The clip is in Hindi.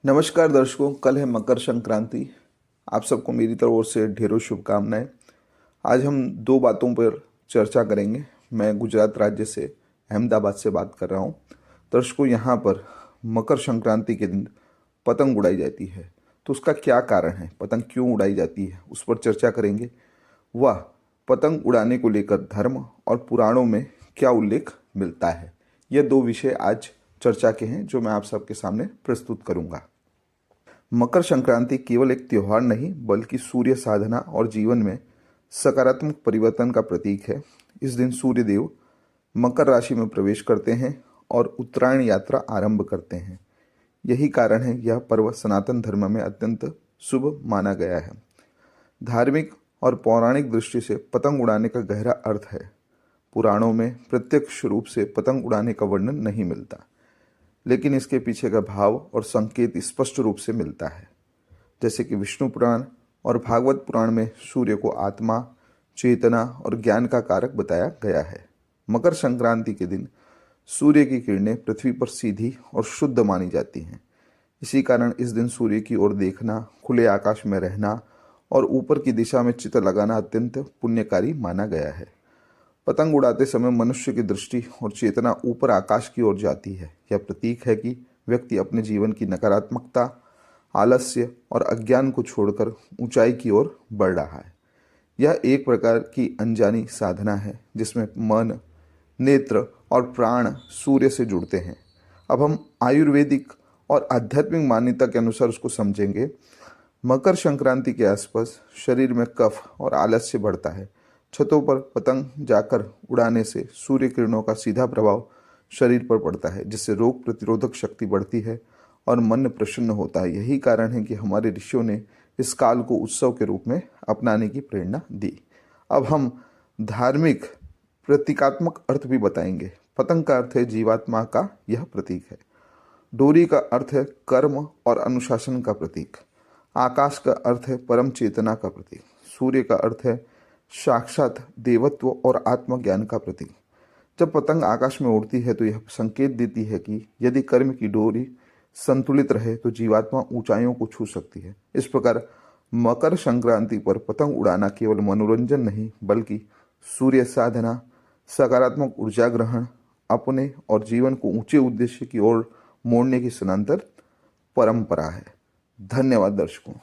नमस्कार दर्शकों, कल है मकर संक्रांति। आप सबको मेरी तरफ से ढेरों शुभकामनाएं। आज हम दो बातों पर चर्चा करेंगे। मैं गुजरात राज्य से अहमदाबाद से बात कर रहा हूं। दर्शकों, यहाँ पर मकर संक्रांति के दिन पतंग उड़ाई जाती है, तो उसका क्या कारण है, पतंग क्यों उड़ाई जाती है, उस पर चर्चा करेंगे। वह पतंग उड़ाने को लेकर धर्म और पुराणों में क्या उल्लेख मिलता है, ये दो विषय आज चर्चा के हैं जो मैं आप सबके सामने प्रस्तुत करूंगा। मकर संक्रांति केवल एक त्योहार नहीं बल्कि सूर्य साधना और जीवन में सकारात्मक परिवर्तन का प्रतीक है। इस दिन सूर्य देव मकर राशि में प्रवेश करते हैं और उत्तरायण यात्रा आरंभ करते हैं। यही कारण है यह पर्व सनातन धर्म में अत्यंत शुभ माना गया है। धार्मिक और पौराणिक दृष्टि से पतंग उड़ाने का गहरा अर्थ है। पुराणों में प्रत्यक्ष रूप से पतंग उड़ाने का वर्णन नहीं मिलता, लेकिन इसके पीछे का भाव और संकेत स्पष्ट रूप से मिलता है। जैसे कि विष्णु पुराण और भागवत पुराण में सूर्य को आत्मा, चेतना और ज्ञान का कारक बताया गया है। मकर संक्रांति के दिन सूर्य की किरणें पृथ्वी पर सीधी और शुद्ध मानी जाती हैं। इसी कारण इस दिन सूर्य की ओर देखना, खुले आकाश में रहना और ऊपर की दिशा में चित्र लगाना अत्यंत पुण्यकारी माना गया है। पतंग उड़ाते समय मनुष्य की दृष्टि और चेतना ऊपर आकाश की ओर जाती है। यह प्रतीक है कि व्यक्ति अपने जीवन की नकारात्मकता, आलस्य और अज्ञान को छोड़कर ऊंचाई की ओर बढ़ रहा है। यह एक प्रकार की अनजानी साधना है जिसमें मन, नेत्र और प्राण सूर्य से जुड़ते हैं। अब हम आयुर्वेदिक और आध्यात्मिक मान्यता के अनुसार उसको समझेंगे। मकर संक्रांति के आसपास शरीर में कफ और आलस्य बढ़ता है। छतों पर पतंग जाकर उड़ाने से सूर्य किरणों का सीधा प्रभाव शरीर पर पड़ता है, जिससे रोग प्रतिरोधक शक्ति बढ़ती है और मन प्रसन्न होता है। यही कारण है कि हमारे ऋषियों ने इस काल को उत्सव के रूप में अपनाने की प्रेरणा दी। अब हम धार्मिक प्रतीकात्मक अर्थ भी बताएंगे। पतंग का अर्थ है जीवात्मा का यह प्रतीक है। डोरी का अर्थ है कर्म और अनुशासन का प्रतीक। आकाश का अर्थ है परम चेतना का प्रतीक। सूर्य का अर्थ है साक्षात देवत्व और आत्मज्ञान का प्रतीक। जब पतंग आकाश में उड़ती है तो यह संकेत देती है कि यदि कर्म की डोरी संतुलित रहे तो जीवात्मा ऊंचाइयों को छू सकती है। इस प्रकार मकर संक्रांति पर पतंग उड़ाना केवल मनोरंजन नहीं बल्कि सूर्य साधना, सकारात्मक ऊर्जा ग्रहण, अपने और जीवन को ऊंचे उद्देश्य की ओर मोड़ने की सनातन परंपरा है। धन्यवाद दर्शकों।